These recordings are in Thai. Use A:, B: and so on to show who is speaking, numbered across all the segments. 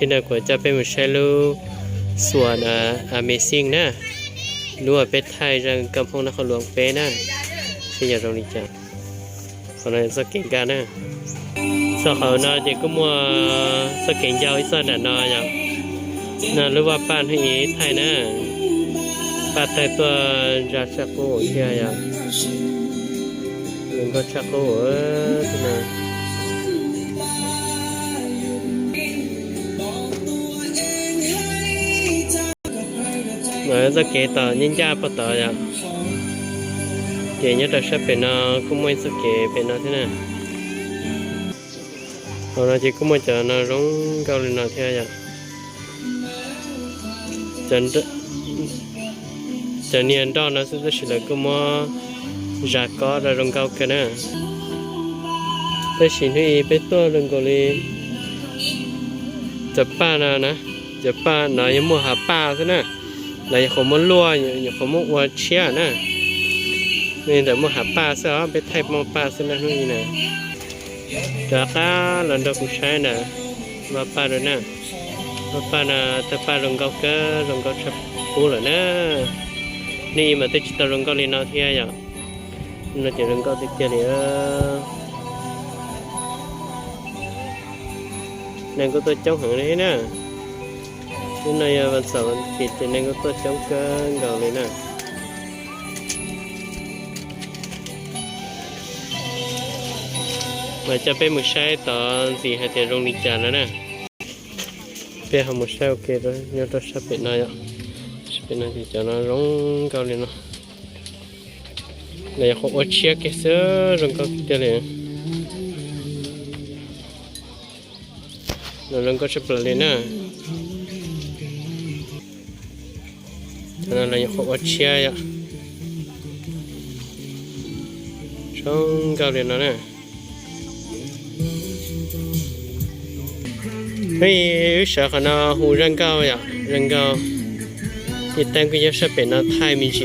A: ที่นั่นก็จะเป็นใช้ลูส่วนAmazing นะรู้ว่าเป็นไทยจังกำพงนครหลวงเป๊ะนะที่อย่างตรงนี้จ้ะคนนั้นสักเก่งกันนะสักเขาน่าจะก็มัวสักเก่งยาวอีกสักหน่อยอย่างน่ารู้ว่าป้านให้ไทยนะป้าไทยตัวราชโกเทียอย่างมันก็ชักโกที่นั่นสักเก่งต่อยิ่งยากพอต่ออย่างเดี๋ยวนี้เราใช้เป็นคุ้มไม่สักเกเป็นที่นั่นเราจะคุ้มไม่จะร้องเกาหลีที่อะไรจะเนียนดอนนะสุดท้ายแล้วก็มาจากก็เราร้องเกากันนะแต่สิ่งที่เป็นตัวร้องเกาหลีจะป้านะจะป้านะยังมัวหาป้าซะนะแล้วยังขโมยลัวยังขโมยวัวเชี่ยนะนี่แต่มัวหาป้าซะไปไทยมัวป้าซะนะนู่นนะจากนั้นเราต้องใช้นะมาป้าด้วยนะมาป้านะแต่ป้าลงเกาเกอลงเกาชับปูเลยนะนี่มาติดจิตลงเกาลีนาที่อะไรเราจะลงเกาติดเจริญนั่นก็ตัวจ้องหางเลยนะนี่ในวันเสาร์วันอาทิตย์นั่นก็ตัวจ้องเกาเกาเลยนะมันจะเป็นมือใช้ตอนสี่หัดเดียรงนิจานะนะเป็นหามือใช้โอเคเลยเนี่ยตัวชับเป็นนายเป็นนายที่จะน่าร้องเกาหลีเนาะเนี่ยเขาอดเชียร์เกสร้องเกาหลีเลยเราร้องก็ชับเลยนะนั่นเลยเขาอดเชียร์ร้องเกาหลีเนาะเฮ้ย小可能湖人高呀，人高，你单个要是变那太明显，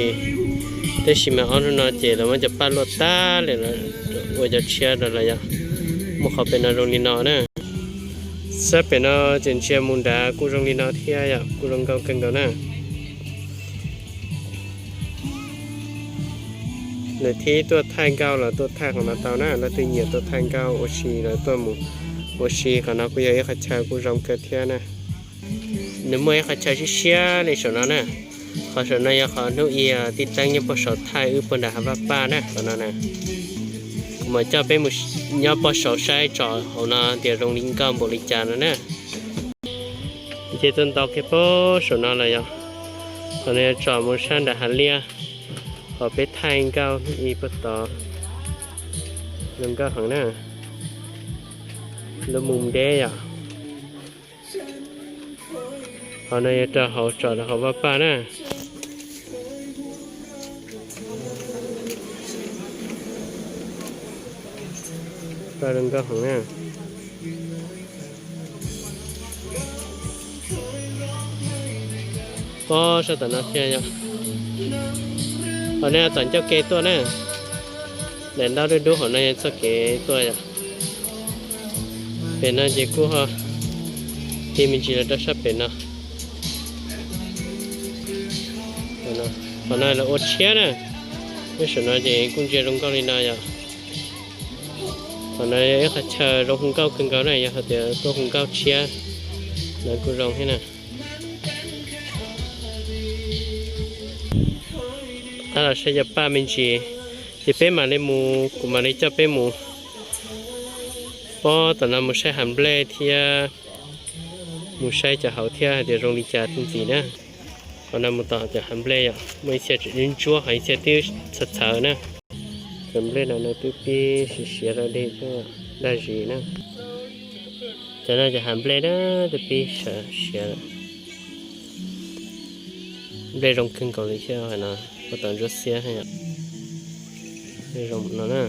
A: 但是嘛，按照那节了，我就把落大了了，我就吃了了呀，我好变那容易闹呢，是变那真吃木的，古容易闹天呀，古容高更高呢。ในที่ตัวแทนเก้าแล้วตัวแทนของเราเตาหน้าแล้วตัวเหยียดตัวแทนเก้าโอชีแล้วตัวหมูโอชีของเราก็ยังขัดชากูรำเกิดเทียนะหนึ่งเมื่อขัดชาชิเชียในส่วนนั้นนะขอส่วนนั้นยังขอนุเอียติดตั้งยังปสไทยอุปนัยป้านะตอนนั้นนะเหมือนจะเป็นมุสยังปสใช้จ่อของเราเดี๋ยวโรงเรียนการบริจาคนะนะที่ต้นตอกแค่พอส่วนนั้นเลยยังตอนนี้จ่อมุชันดาฮันเลียขอไปไทยเก้าอีปต่อลำก็ของหน้าลำมุมเดียตอนนี้จะเขาจอดแล้วเขาว่าป้านะป้าลำก็ของหน้าก็สถานะเชียร์ตอนนี้ตอนเจ้าเกตัวน่ะเดินดาวดูของนายสักเกตัวอ่ะเป็นน่าจะกู้ฮะที่มีจีนจะชอบเป็นนะตอนนั้นเราอดเชียนะไม่สนใจกุญแจลงเกาหลีน่ะอ่ะตอนนั้นเขาเชิญลงเกาขึ้นเกาหลีอ่ะเขาเดี๋ยวตัวลงเกาเชียนั่นกูลองให้น่ะถ้าเราใช้ยาป้ามินจีจะเป็นมาเลยมูกูมาเลยจะเป็นมูเพราะตอนนั้นมูใช้หันเบลที่มูใช้จะเขาเที่ยเดี๋ยวโรงลิจาจริงๆนะตอนนั้นมูต่อจะหันเบลอ่ะไม่ใช่จะยิงจั่วหายเสียที่สัตว์เถอะนะหันเบลนั้นนะตัวปีเสียแล้วเด็กก็ได้จีนะจะน่าจะหันเบลนะตัวปีเสียเบลลงขึ้นก่อนเลยใช่ไหมนะก็ต้องจะเสียให้ในรมนั่นนะ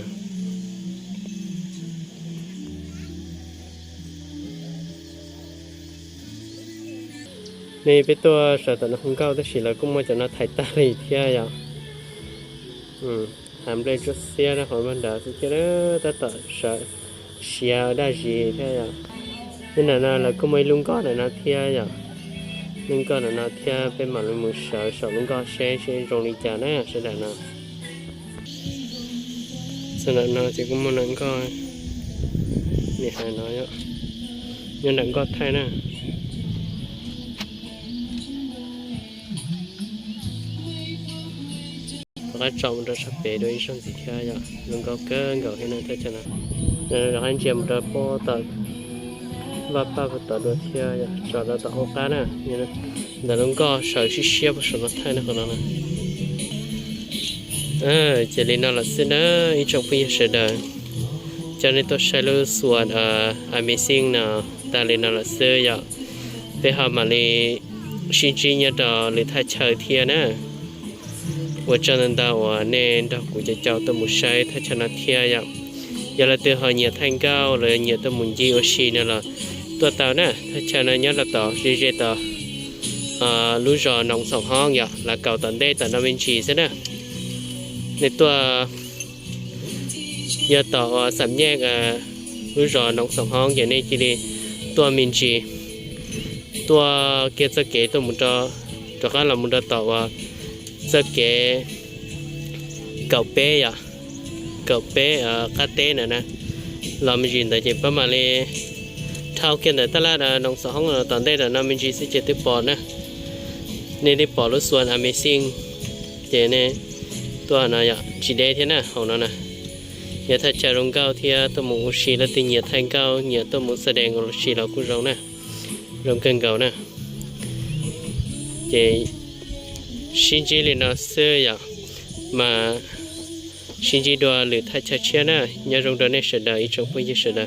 A: นี่เป็นตัวสัตว์น้ำเก้าที่สิแล้วก็มาจากนักไทยตาเลยที่อ่ะทำได้จะเสียนะของบรรดาสุดที่แล้วแต่ต่อเสียได้จีที่อ่ะ nên là có mấy lung có là nó thia vậy lung có là nó thia bên mà lung sợ sợ lung có sẽ rong đi chả nè sẽ là nó sẽ là nó chỉ có một lần coi nè hai nói vậy nhưng đừng có thay nè cái trồng ra sắp về đôi xong gì kia vậy lung có cơn gạo hay là thế cho nó rồi anh chị em ra po tờ và ba vật tờ đôi kia vậy cho nó tờ ô cá nè như này là lung có sợ xí xía và sợ nó thay nó còn nó chỉ lên nó là xin đó ít trong phía sẽ đời cho nên tôi sẽ lưu xuân amazing nào ta lên nó là xưa vậy bây giờ mà đi xin chỉ nhớ đó để thay chơi thiên á và cho nên tao nên tao cũngจะcho tôi một sai thay cho nó thiên vậy giờ là từ hồi nhiều thanh cao rồi nhiều tôi muốn gì ở xí nữa là tôi tao nè thay cho nó nhớ là tao gì tao lúa giò nông sòng hoang vậy là cầu tận đây tận năm bên chỉ thế nè nên tôi giờ tao sắm nhẹ lúa giò nông sòng hoang vậy nên chỉ đi tôi mình chỉ tôi kia sẽ kể tôi muốn cho cái là muốn cho tao sẽ kể cầu bé à cầu bé cá tê này nè làm mình nhìn thấy chỉ bắt mà đi thao kia này ta là nông sòng hoang là tận đây là năm mình chỉ sẽ chơi tiếp bò nè nên đi bỏ lúa xuân amazing thế này tôi nói vậy chỉ đây thế nào họ nói nè nhà thật trả rong cao thì tôi muốn xí là tình nhiệt thành cao nhiệt tôi muốn đèn của xí là cũng rong nè rong cân cầu nè thì xin chỉ là nó xưa vậy mà xin chỉ đùa lửa thật chặt chẽ nè nhà rong đó này sẽ đợi trong bây giờ sẽ đợi